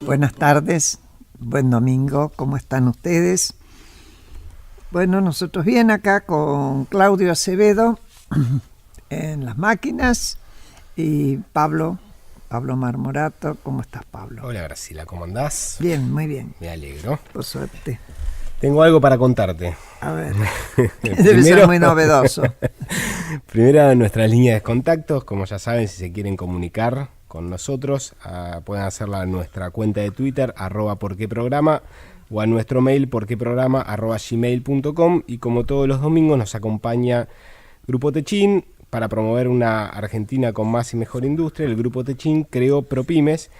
Buenas tardes, buen domingo, ¿cómo están ustedes? Bueno, nosotros bien acá con Claudio Acevedo en las máquinas y Pablo Marmorato. ¿Cómo estás, Pablo? Hola, Graciela, ¿cómo andás? Bien, muy bien. Me alegro. Por suerte. Tengo algo para contarte. A ver, debe ser muy novedoso. Primero, nuestras líneas de contactos, como ya saben, si se quieren comunicar con nosotros, pueden hacerla en nuestra cuenta de Twitter, @porqueprograma, o a nuestro mail, porqueprograma@gmail.com, y como todos los domingos nos acompaña Grupo Techin para promover una Argentina con más y mejor industria. El Grupo Techin creó ProPymes.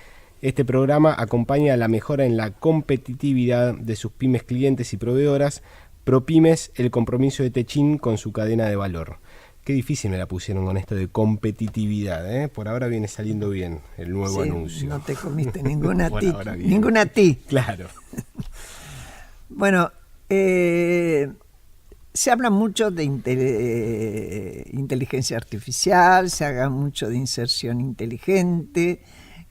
Este programa acompaña a la mejora en la competitividad de sus pymes clientes y proveedoras. ProPymes, el compromiso de Techin con su cadena de valor. Qué difícil me la pusieron con esto de competitividad, ¿eh? Por ahora viene saliendo bien el nuevo anuncio. No te comiste ninguna Por ti. ahora bien. Ninguna ti. Claro. Bueno, se habla mucho de inteligencia artificial, se habla mucho de inserción inteligente,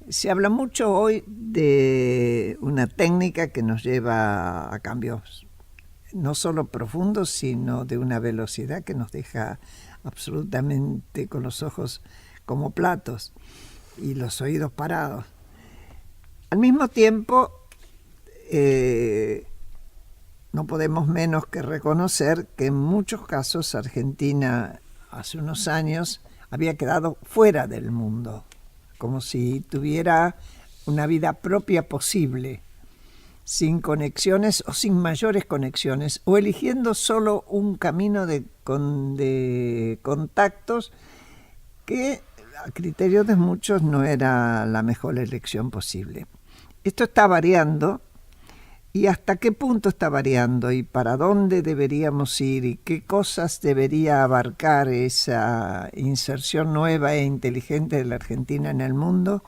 se habla mucho hoy de una técnica que nos lleva a cambios no solo profundos, sino de una velocidad que nos deja absolutamente con los ojos como platos y los oídos parados. Al mismo tiempo, no podemos menos que reconocer que en muchos casos Argentina hace unos años había quedado fuera del mundo, como si tuviera una vida propia posible, sin conexiones o sin mayores conexiones, o eligiendo solo un camino de contactos que a criterio de muchos no era la mejor elección posible. Esto está variando. ¿Y hasta qué punto está variando? ¿Y para dónde deberíamos ir? ¿Y qué cosas debería abarcar esa inserción nueva e inteligente de la Argentina en el mundo?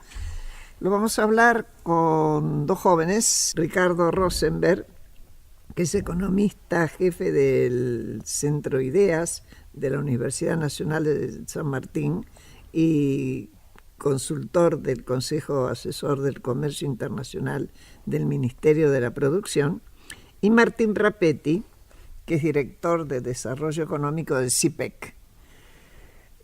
Lo vamos a hablar con dos jóvenes. Ricardo Rosenberg, que es economista, jefe del Centro Ideas de la Universidad Nacional de San Martín y consultor del Consejo Asesor del Comercio Internacional del Ministerio de la Producción, y Martín Rapetti, que es director de Desarrollo Económico del CIPEC.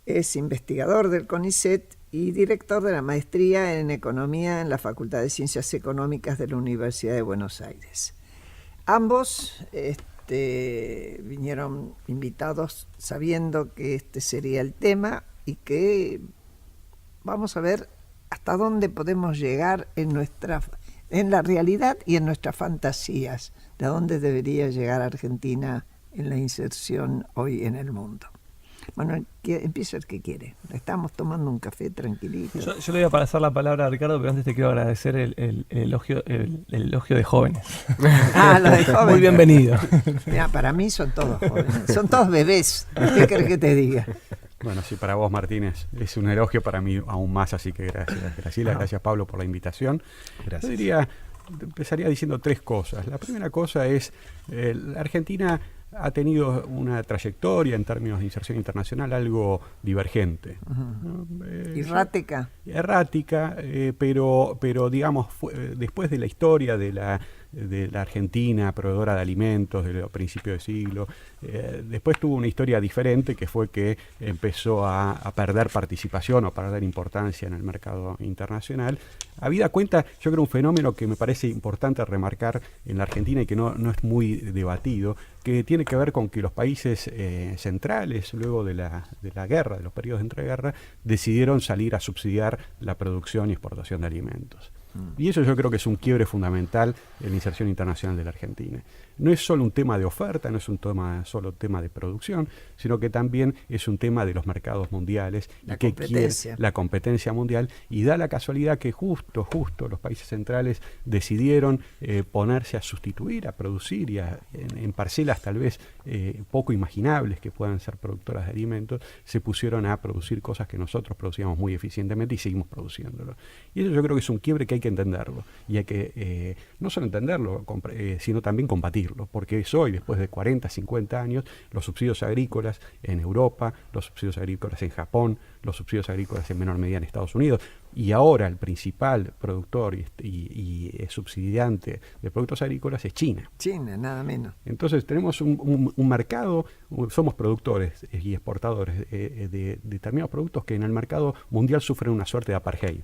Es investigador del CONICET y director de la maestría en Economía en la Facultad de Ciencias Económicas de la Universidad de Buenos Aires. Ambos vinieron invitados sabiendo que este sería el tema y que vamos a ver hasta dónde podemos llegar en la realidad y en nuestras fantasías, de dónde debería llegar Argentina en la inserción hoy en el mundo. Bueno, empieza el que quiere. Estamos tomando un café tranquilito. Yo le voy a pasar la palabra a Ricardo, pero antes te quiero agradecer el elogio de jóvenes. Lo de jóvenes. Muy bienvenido. Mira, para mí son todos jóvenes, son todos bebés. ¿Qué querés que te diga? Bueno, sí, para vos, Martínez, es un elogio, para mí aún más, así que gracias, Graciela, gracias, Pablo, por la invitación. Gracias. Yo empezaría diciendo tres cosas. La primera cosa es, la Argentina ha tenido una trayectoria en términos de inserción internacional algo divergente. Uh-huh. ¿No? Errática, pero digamos, después de la historia de la Argentina, proveedora de alimentos de los principios de siglo, después tuvo una historia diferente, que fue que empezó a perder participación o perder importancia en el mercado internacional. Habida cuenta, yo creo un fenómeno que me parece importante remarcar en la Argentina y que no es muy debatido, que tiene que ver con que los países centrales, luego de la guerra, de los periodos de entreguerra, decidieron salir a subsidiar la producción y exportación de alimentos. Y eso yo creo que es un quiebre fundamental en la inserción internacional de la Argentina. No es solo un tema de oferta, no es solo tema de producción, sino que también es un tema de los mercados mundiales, la competencia mundial, y da la casualidad que justo los países centrales decidieron ponerse a sustituir, a producir, y en parcelas tal vez poco imaginables que puedan ser productoras de alimentos, se pusieron a producir cosas que nosotros producíamos muy eficientemente y seguimos produciéndolo. Y eso yo creo que es un quiebre que hay que entenderlo, y hay que no solo entenderlo, sino también combatirlo, porque es hoy, después de 40, 50 años, los subsidios agrícolas en Europa, los subsidios agrícolas en Japón, los subsidios agrícolas en menor medida en Estados Unidos, y ahora el principal productor y subsidiante de productos agrícolas es China. China, nada menos. Entonces tenemos un mercado, somos productores y exportadores de determinados productos que en el mercado mundial sufren una suerte de apartheid.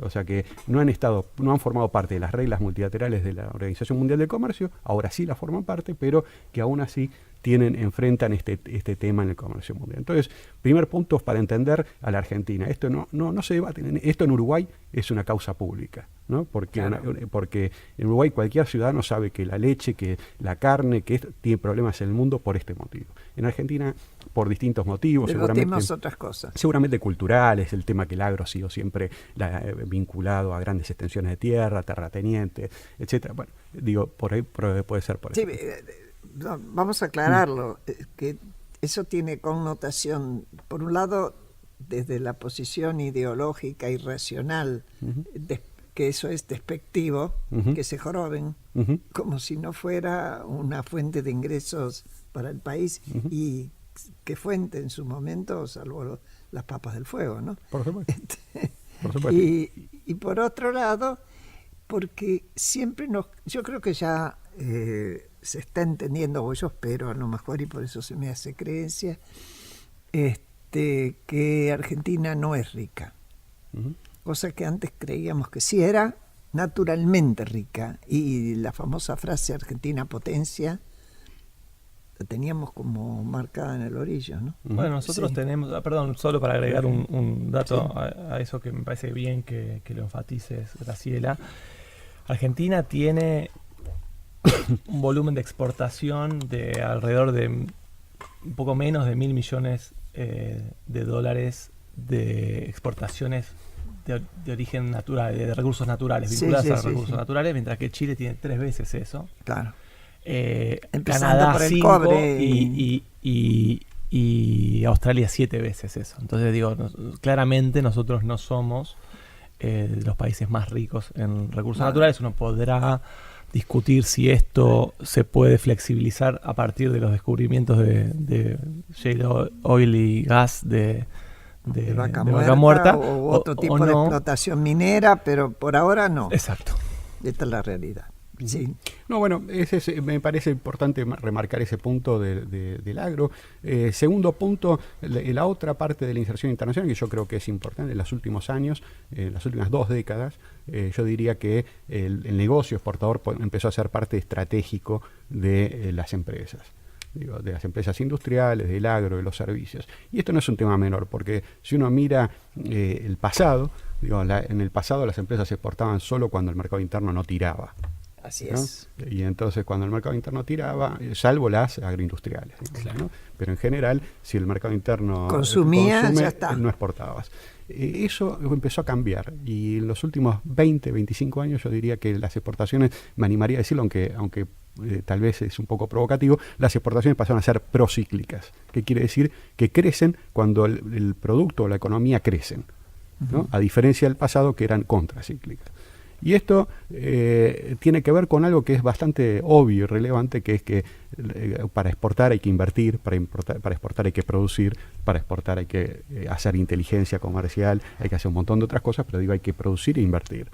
O sea que no han formado parte de las reglas multilaterales de la Organización Mundial del Comercio, ahora sí la forman parte, pero que aún así enfrentan este tema en el comercio mundial. Entonces, primer punto para entender a la Argentina. Esto no se debate. Esto en Uruguay es una causa pública, ¿no? Porque en Uruguay cualquier ciudadano sabe que la leche, que la carne, que tiene problemas en el mundo por este motivo. En Argentina, por distintos motivos, otras cosas. Seguramente culturales, el tema que el agro ha sido siempre vinculado a grandes extensiones de tierra, terratenientes, etcétera. Bueno, digo, por ahí puede ser por eso. No, vamos a aclararlo, que eso tiene connotación, por un lado, desde la posición ideológica y racional, que eso es despectivo, que se joroben, como si no fuera una fuente de ingresos para el país, y que fuente en su momento, salvo las papas del fuego, ¿no? Por supuesto. Por supuesto. Y por otro lado, porque siempre yo creo que ya se está entendiendo, o yo espero a lo mejor, y por eso se me hace creencia, que Argentina no es rica. Cosa que antes creíamos que sí era naturalmente rica. Y la famosa frase Argentina potencia, la teníamos como marcada en el orillo, ¿no? Bueno, nosotros tenemos, perdón, solo para agregar un dato a eso que me parece bien que lo enfatices, Graciela. Argentina tiene un volumen de exportación de alrededor de un poco menos de 1.000 millones de dólares de exportaciones de origen natural, de recursos naturales, vinculadas a recursos naturales, mientras que Chile tiene 3 veces eso. Claro. Canadá por el 5 cobre y Australia 7 veces eso. Entonces digo, claramente nosotros no somos de los países más ricos en recursos naturales. Uno podrá discutir si esto se puede flexibilizar a partir de los descubrimientos de shale oil y gas de vaca muerta o otro tipo de no. explotación minera, pero por ahora no. Exacto. Esta es la realidad. Sí. No, bueno, me parece importante remarcar ese punto del agro. Segundo punto, la otra parte de la inserción internacional, que yo creo que es importante en los últimos años, en las últimas 2 décadas, yo diría que el negocio exportador empezó a ser parte estratégico de las empresas. De las empresas industriales, del agro, de los servicios. Y esto no es un tema menor, porque si uno mira el pasado, en el pasado las empresas exportaban solo cuando el mercado interno no tiraba. Así ¿no? es. Y entonces cuando el mercado interno tiraba, salvo las agroindustriales, claro, ¿no? Pero en general, si el mercado interno consume, ya está. No exportabas. Eso empezó a cambiar y en los últimos 20, 25 años yo diría que las exportaciones, me animaría a decirlo, aunque tal vez es un poco provocativo, las exportaciones pasaron a ser procíclicas. ¿Qué quiere decir? Que crecen cuando el producto o la economía crecen, ¿no? A diferencia del pasado que eran contracíclicas. Y esto tiene que ver con algo que es bastante obvio y relevante, que es que para exportar hay que invertir, para exportar hay que producir, para exportar hay que hacer inteligencia comercial, hay que hacer un montón de otras cosas, pero digo, hay que producir e invertir,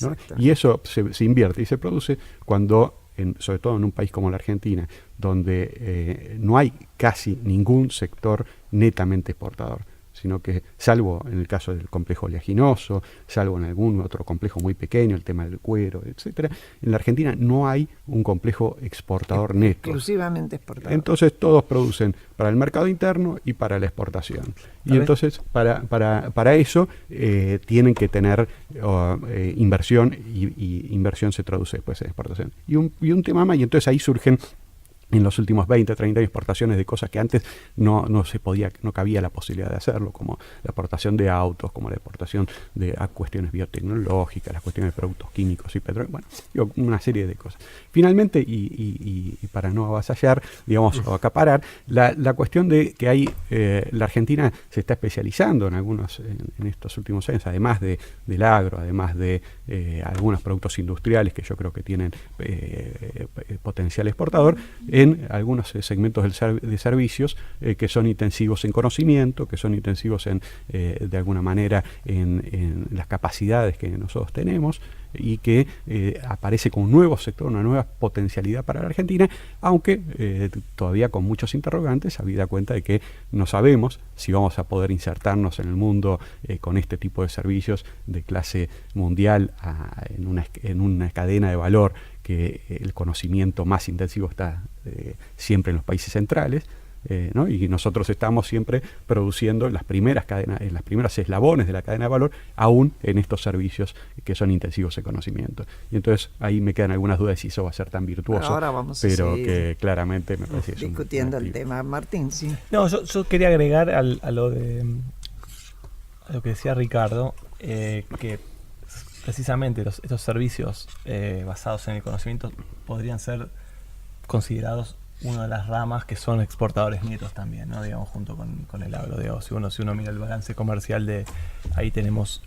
¿no? Y eso se invierte y se produce cuando, sobre todo en un país como la Argentina, donde no hay casi ningún sector netamente exportador, sino que, salvo en el caso del complejo oleaginoso, salvo en algún otro complejo muy pequeño, el tema del cuero, etcétera, en la Argentina no hay un complejo exportador neto. Exclusivamente exportador. Entonces todos producen para el mercado interno y para la exportación. Y entonces para eso tienen que tener inversión, y inversión se traduce después en exportación. Y un tema más, y entonces ahí surgen en los últimos 20, 30 años exportaciones de cosas que antes no cabía la posibilidad de hacerlo, como la exportación de autos, como la exportación de cuestiones biotecnológicas, las cuestiones de productos químicos y petróleo, bueno, una serie de cosas. Finalmente, y para no avasallar, digamos, o acaparar, la cuestión de que la Argentina se está especializando en estos últimos años, además del agro, además de algunos productos industriales que yo creo que tienen potencial exportador, en algunos segmentos de servicios que son intensivos en conocimiento, que son intensivos de alguna manera en las capacidades que nosotros tenemos, y que aparece como un nuevo sector, una nueva potencialidad para la Argentina, aunque todavía con muchos interrogantes, habida cuenta de que no sabemos si vamos a poder insertarnos en el mundo con este tipo de servicios de clase mundial en una cadena de valor que el conocimiento más intensivo está siempre en los países centrales. ¿No? Y nosotros estamos siempre produciendo las primeras cadenas, en las primeras eslabones de la cadena de valor, aún en estos servicios que son intensivos de conocimiento. Y entonces ahí me quedan algunas dudas de si eso va a ser tan virtuoso. Ahora vamos pero que claramente me parece discutiendo el tema. Martín, sí. No, yo quería agregar a lo que decía Ricardo, que precisamente estos servicios basados en el conocimiento podrían ser considerados una de las ramas que son exportadores netos también, ¿no? Digamos, junto con el agro. Digamos, si uno mira el balance comercial ahí tenemos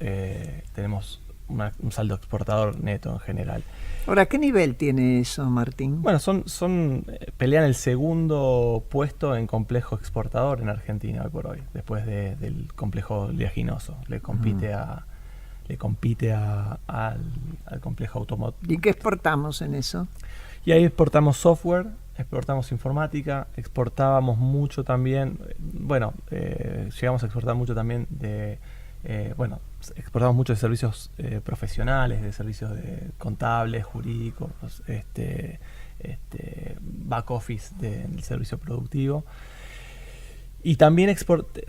un saldo exportador neto en general. Ahora, ¿qué nivel tiene eso, Martín? Bueno, pelean el segundo puesto en complejo exportador en Argentina hoy por hoy, después del complejo oleaginoso. Le compite al complejo automotriz. ¿Y qué exportamos en eso? Y ahí exportamos software, exportamos informática, exportábamos mucho también, llegamos a exportar mucho también exportamos muchos de servicios profesionales, de servicios contables, jurídicos, back office del servicio productivo. Y también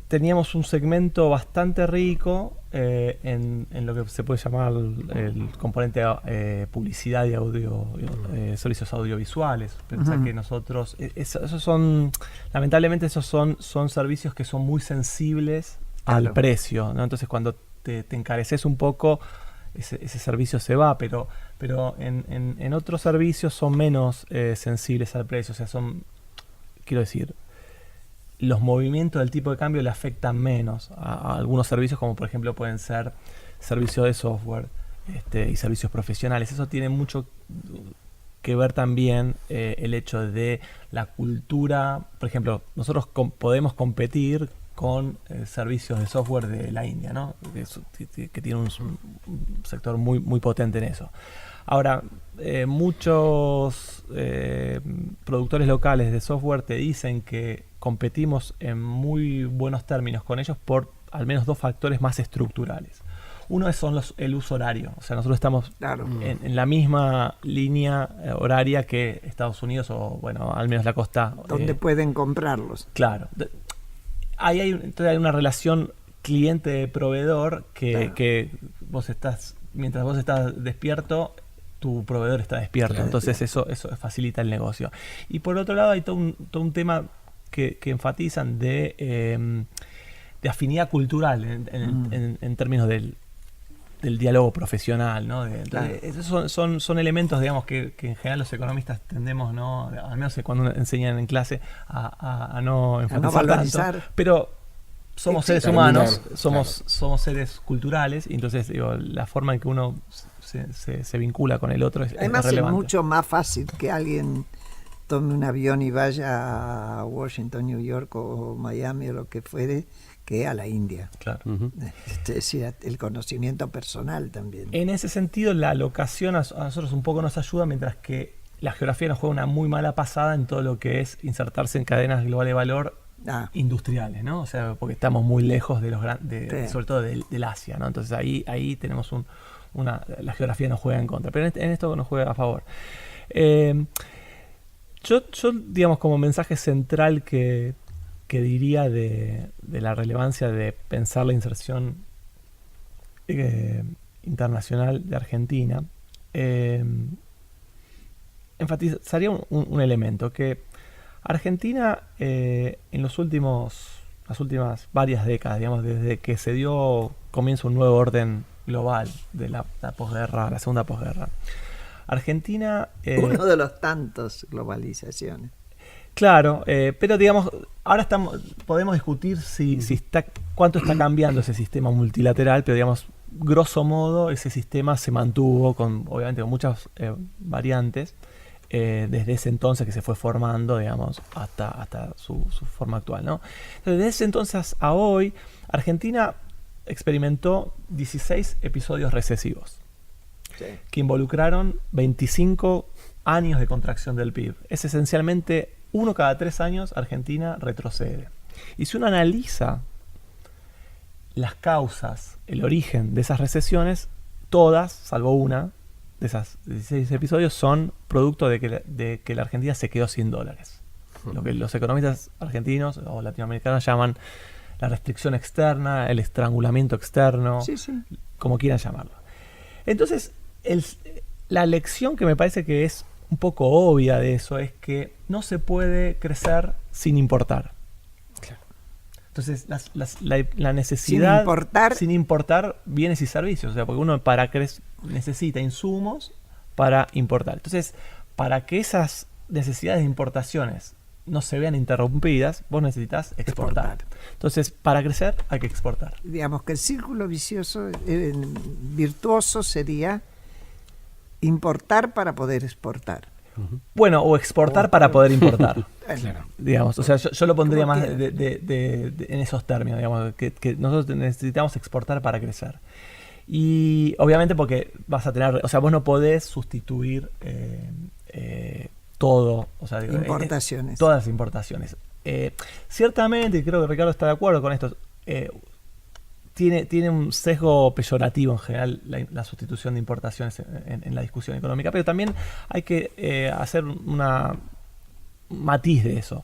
teníamos un segmento bastante rico en lo que se puede llamar el componente publicidad y servicios audiovisuales. Pensar que nosotros, lamentablemente esos son servicios que son muy sensibles al precio, ¿no? Entonces cuando te encareces un poco, ese servicio se va, pero en otros servicios son menos sensibles al precio. O sea, los movimientos del tipo de cambio le afectan menos a algunos servicios, como por ejemplo pueden ser servicios de software y servicios profesionales. Eso tiene mucho que ver también el hecho de la cultura. Por ejemplo, nosotros podemos competir con servicios de software de la India, ¿no? que tiene un sector muy, muy potente en eso. Ahora, muchos productores locales de software te dicen que competimos en muy buenos términos con ellos por al menos dos factores más estructurales. Uno son el uso horario. O sea, nosotros estamos en la misma línea horaria que Estados Unidos o, al menos la costa. ¿Dónde pueden comprarlos? Claro. Entonces hay una relación cliente-proveedor que mientras vos estás despierto, tu proveedor está despierto. Entonces eso facilita el negocio. Y por otro lado hay todo un tema que enfatizan de afinidad cultural en términos del diálogo profesional, ¿no? Esos son elementos, digamos, que en general los economistas tendemos, ¿no? Al menos cuando enseñan en clase, a no enfatizar tanto. Pero somos seres humanos, somos seres culturales, y entonces la forma en que uno se vincula con el otro es además relevante. Es mucho más fácil que alguien tome un avión y vaya a Washington, New York o Miami o lo que fuere, que a la India. Claro. Es decir, el conocimiento personal también. En ese sentido, la locación a nosotros un poco nos ayuda, mientras que la geografía nos juega una muy mala pasada en todo lo que es insertarse en cadenas globales de valor industriales, ¿no? O sea, porque estamos muy lejos de los sobre todo del Asia, ¿no? Entonces ahí tenemos la geografía nos juega en contra, pero en esto nos juega a favor. Yo digamos, como mensaje central que diría de la relevancia de pensar la inserción internacional de Argentina, enfatizaría un elemento, que Argentina en las últimas varias décadas, digamos, desde que comienza un nuevo orden global de la posguerra, la segunda posguerra, Argentina... uno de los tantos globalizaciones. Claro, pero digamos, ahora podemos discutir cuánto está cambiando ese sistema multilateral, pero digamos, grosso modo, ese sistema se mantuvo obviamente con muchas variantes, desde ese entonces que se fue formando, digamos, hasta su forma actual, ¿no? Entonces, desde ese entonces a hoy, Argentina experimentó 16 episodios recesivos que involucraron 25 años de contracción del PIB. Es esencialmente 1 cada 3 años Argentina retrocede. Y si uno analiza las causas, el origen de esas recesiones, todas, salvo una, de esas 16 episodios son producto de que la Argentina se quedó sin dólares. Lo que los economistas argentinos o latinoamericanos llaman la restricción externa, el estrangulamiento externo, como quieran llamarlo. Entonces, la lección que me parece que es un poco obvia de eso es que no se puede crecer sin importar. Claro. Entonces, la necesidad... Sin importar bienes y servicios. O sea, porque uno necesita insumos para importar. Entonces, para que esas necesidades de importaciones no se vean interrumpidas, vos necesitas exportar. Entonces, para crecer hay que exportar. Digamos que el círculo vicioso, virtuoso sería importar para poder exportar. Bueno, o exportar para poder importar. Claro. Digamos, o sea, yo lo pondría más en esos términos, digamos, que nosotros necesitamos exportar para crecer. Y obviamente porque vas a tener, o sea, vos no podés sustituir todo, o sea, importaciones. Todas las importaciones. Ciertamente, y creo que Ricardo está de acuerdo con esto, tiene un sesgo peyorativo en general la sustitución de importaciones en la discusión económica, pero también hay que hacer una matiz de eso.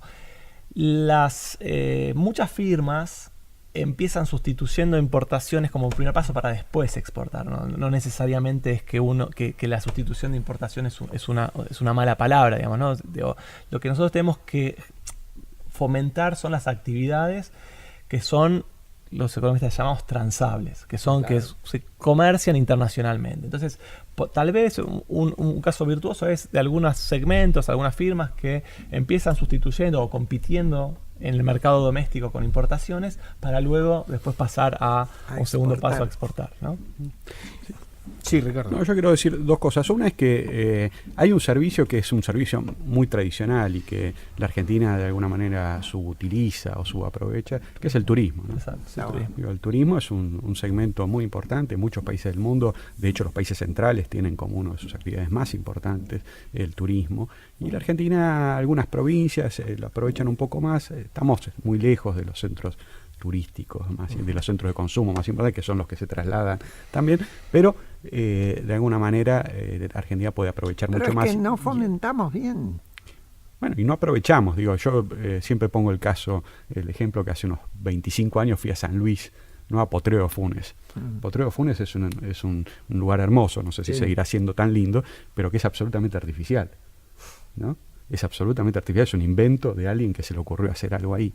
Muchas firmas empiezan sustituyendo importaciones como primer paso para después exportar. No necesariamente es que la sustitución de importaciones es una mala palabra, digamos, ¿no? Lo que nosotros tenemos que fomentar son las actividades que son, los economistas llamamos transables, que son que se comercian internacionalmente. Entonces, tal vez un caso virtuoso es de algunos segmentos, algunas firmas que empiezan sustituyendo o compitiendo en el mercado doméstico con importaciones para luego después pasar a un segundo paso a exportar, ¿no? Sí, Ricardo. No, yo quiero decir dos cosas. Una es que hay un servicio que es un servicio muy tradicional y que la Argentina de alguna manera subutiliza o subaprovecha, que es el turismo, ¿no? Exacto, El turismo es un segmento muy importante en muchos países del mundo. De hecho, los países centrales tienen como una de sus actividades más importantes el turismo. Y la Argentina, algunas provincias lo aprovechan un poco más. Estamos muy lejos de los centros turísticos, de los centros de consumo más importantes, que son los que se trasladan también, pero de alguna manera Argentina puede aprovechar mucho más. Pero es que no fomentamos bien. Bueno, y no aprovechamos, digo, yo siempre pongo el ejemplo que hace unos 25 años fui a San Luis, no a Potrero Funes. Potrero Funes es un lugar hermoso, no sé si seguirá siendo tan lindo, pero que es absolutamente artificial, ¿no? Es absolutamente artificial, es un invento de alguien que se le ocurrió hacer algo ahí.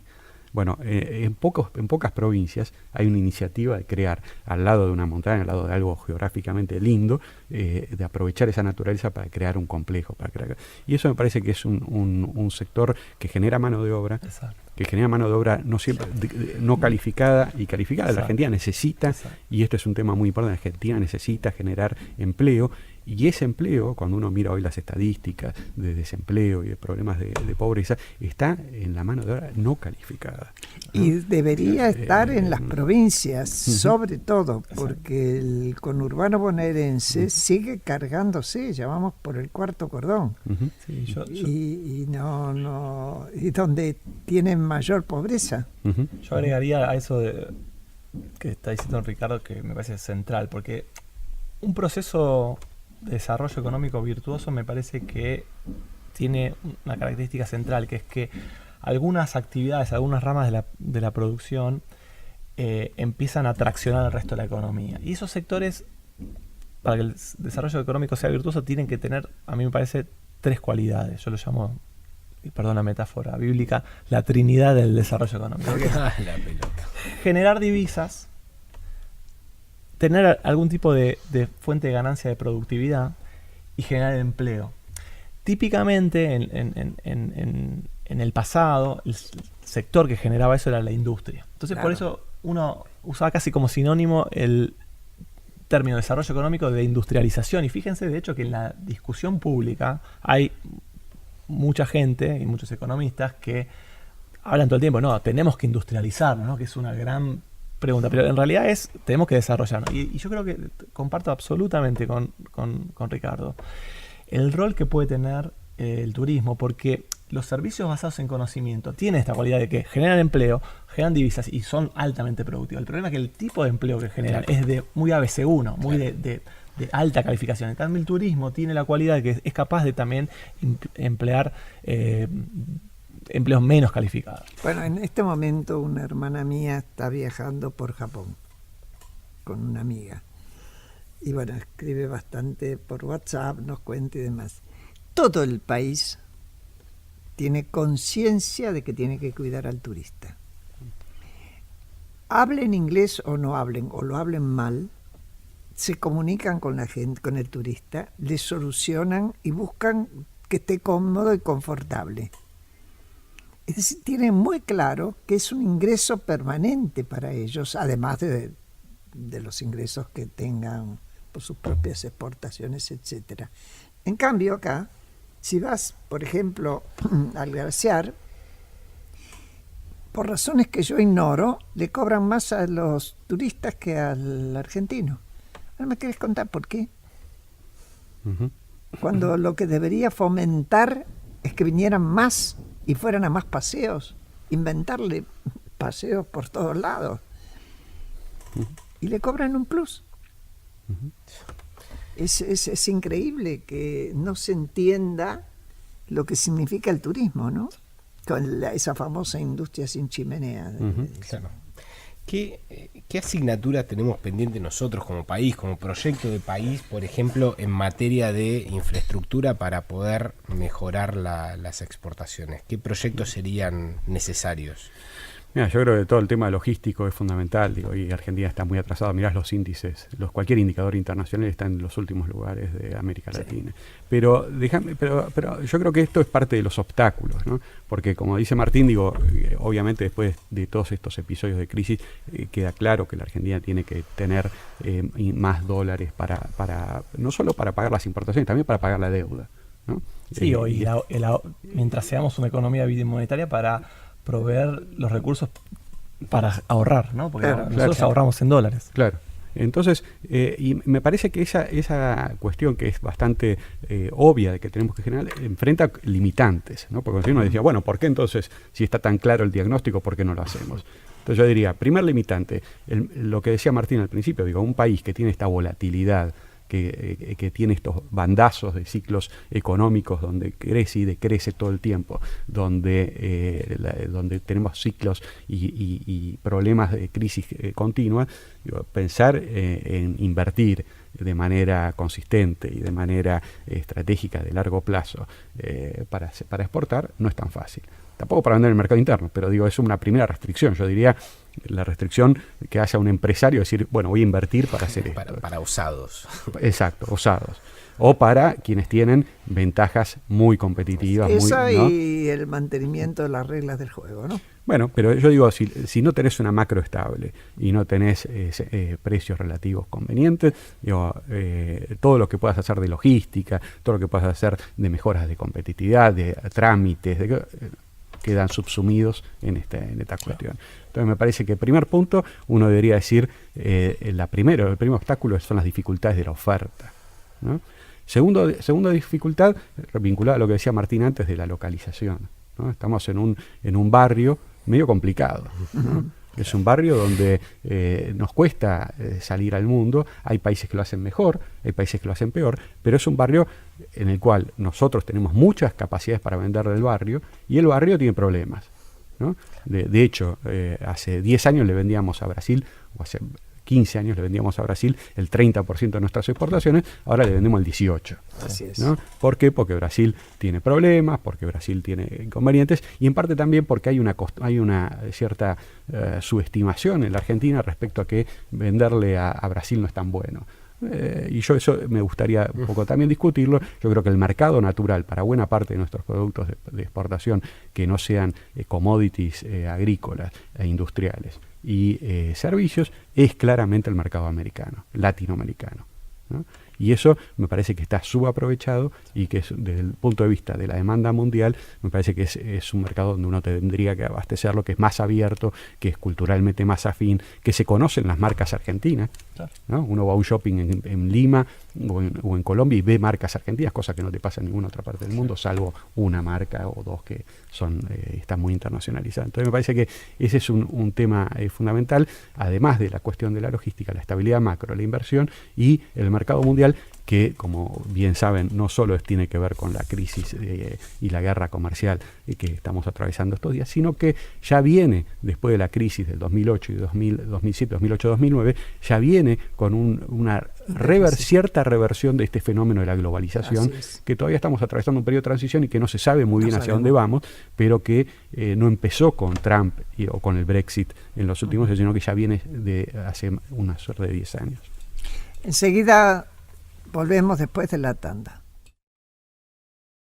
Bueno, en pocas provincias hay una iniciativa de crear al lado de una montaña, al lado de algo geográficamente lindo, de aprovechar esa naturaleza para crear un complejo. Y eso me parece que es un sector que genera mano de obra, no siempre no calificada y calificada. La Argentina necesita, y esto es un tema muy importante, la Argentina necesita generar empleo. Y ese empleo, cuando uno mira hoy las estadísticas de desempleo y de problemas de pobreza, está en la mano de obra no calificada, ¿no? Y debería estar en las provincias, sobre todo, porque el conurbano bonaerense sigue cargándose, ya vamos por el cuarto cordón. Sí, y donde tienen mayor pobreza. Yo agregaría a eso que está diciendo Ricardo, que me parece central, porque un proceso de desarrollo económico virtuoso me parece que tiene una característica central, que es que algunas actividades, algunas ramas de la producción empiezan a traccionar al resto de la economía. Y esos sectores, para que el desarrollo económico sea virtuoso, tienen que tener, a mí me parece, 3 cualidades. Yo lo llamo, y perdón la metáfora bíblica, la trinidad del desarrollo económico. La pelota. Generar divisas, tener algún tipo de fuente de ganancia de productividad y generar empleo. Típicamente en el pasado el sector que generaba eso era la industria. Entonces por eso uno usaba casi como sinónimo el término de desarrollo económico de industrialización. Y fíjense, de hecho, que en la discusión pública hay mucha gente y muchos economistas que hablan todo el tiempo, no, tenemos que industrializarnos, ¿no? Que es una gran pregunta, pero en realidad tenemos que desarrollarnos. Y yo creo que comparto absolutamente con Ricardo el rol que puede tener el turismo, porque los servicios basados en conocimiento tienen esta cualidad de que generan empleo, generan divisas y son altamente productivos. El problema es que el tipo de empleo que generan es de muy ABC1, muy de alta calificación. En cambio, el turismo tiene la cualidad de que es capaz de también emplear empleos menos calificados. Bueno, en este momento una hermana mía está viajando por Japón con una amiga. Y bueno, escribe bastante por WhatsApp, nos cuenta y demás. Todo el país tiene conciencia de que tiene que cuidar al turista. Hablen inglés o no hablen, o lo hablen mal, se comunican con la gente, con el turista, le solucionan y buscan que esté cómodo y confortable. Es decir, tienen muy claro que es un ingreso permanente para ellos, además de los ingresos que tengan por sus propias exportaciones, etcétera. En cambio, acá, si vas, por ejemplo, al glaciar, por razones que yo ignoro, le cobran más a los turistas que al argentino. ¿No me quieres contar por qué? Cuando lo que debería fomentar es que vinieran más y fueran a más paseos, inventarle paseos por todos lados. Y le cobran un plus. Es increíble que no se entienda lo que significa el turismo, ¿no? Con esa famosa industria sin chimenea. Claro. ¿Qué asignatura tenemos pendiente nosotros como país, como proyecto de país, por ejemplo, en materia de infraestructura para poder mejorar las exportaciones? ¿Qué proyectos serían necesarios? Mira, yo creo que todo el tema logístico es fundamental, y Argentina está muy atrasado. Mirás los índices, cualquier indicador internacional está en los últimos lugares de América Latina. Pero yo creo que esto es parte de los obstáculos, ¿no? Porque como dice Martín, obviamente después de todos estos episodios de crisis, queda claro que la Argentina tiene que tener más dólares para no solo para pagar las importaciones, también para pagar la deuda, ¿no? Sí, mientras seamos una economía bimonetaria para proveer los recursos para ahorrar, ¿no? Porque nosotros ahorramos en dólares. Claro. Entonces, y me parece que esa cuestión que es bastante obvia de que tenemos que generar, enfrenta limitantes, ¿no? Porque si uno decía, bueno, ¿por qué entonces, si está tan claro el diagnóstico, por qué no lo hacemos? Entonces yo diría, primer limitante, lo que decía Martín al principio, un país que tiene esta volatilidad, que tiene estos bandazos de ciclos económicos donde crece y decrece todo el tiempo, donde tenemos ciclos y problemas de crisis continua, pensar en invertir de manera consistente y de manera estratégica de largo plazo para exportar no es tan fácil. Tampoco para vender en el mercado interno, pero es una primera restricción. Yo diría la restricción que haya un empresario decir, bueno, voy a invertir para hacer esto. Para osados. Exacto, osados. O para quienes tienen ventajas muy competitivas. Esa ¿no? Y el mantenimiento de las reglas del juego, ¿no? Bueno, pero yo digo, si no tenés una macro estable y no tenés precios relativos convenientes, todo lo que puedas hacer de logística, todo lo que puedas hacer de mejoras de competitividad, de trámites, quedan subsumidos en esta cuestión. Entonces me parece que primer punto, uno debería decir, el primer obstáculo son las dificultades de la oferta, ¿no? Segunda dificultad, vinculada a lo que decía Martín antes de la localización, ¿no? Estamos en un barrio medio complicado, ¿no? Es un barrio donde nos cuesta salir al mundo. Hay países que lo hacen mejor, hay países que lo hacen peor, pero es un barrio en el cual nosotros tenemos muchas capacidades para vender del barrio y el barrio tiene problemas, ¿no? De hecho, hace 10 años le vendíamos a Brasil, o hace 15 años le vendíamos a Brasil el 30% de nuestras exportaciones, ahora le vendemos el 18%. Así es. ¿No? ¿Por qué? Porque Brasil tiene problemas, porque Brasil tiene inconvenientes y en parte también porque hay una cierta subestimación en la Argentina respecto a que venderle a Brasil no es tan bueno. Y yo eso me gustaría un poco también discutirlo. Yo creo que el mercado natural para buena parte de nuestros productos de exportación que no sean commodities agrícolas e industriales, y servicios es claramente el mercado americano, latinoamericano, ¿no? Y eso me parece que está subaprovechado y que desde el punto de vista de la demanda mundial, me parece que es un mercado donde uno tendría que abastecerlo, que es más abierto, que es culturalmente más afín, que se conocen las marcas argentinas, ¿no? Uno va a un shopping en Lima o en Colombia y ve marcas argentinas, cosa que no te pasa en ninguna otra parte del mundo, salvo una marca o dos que están muy internacionalizadas. Entonces me parece que ese es un tema fundamental, además de la cuestión de la logística, la estabilidad macro, la inversión y el mercado mundial, que como bien saben no solo tiene que ver con la crisis y la guerra comercial que estamos atravesando estos días, sino que ya viene después de la crisis del 2008 y 2007, 2008, 2009, ya viene con una cierta reversión de este fenómeno de la globalización, que todavía estamos atravesando un periodo de transición y que no se sabe muy bien hacia dónde vamos, pero que no empezó con Trump o con el Brexit en los últimos años, sino que ya viene de hace una suerte de 10 años. Enseguida volvemos después de la tanda.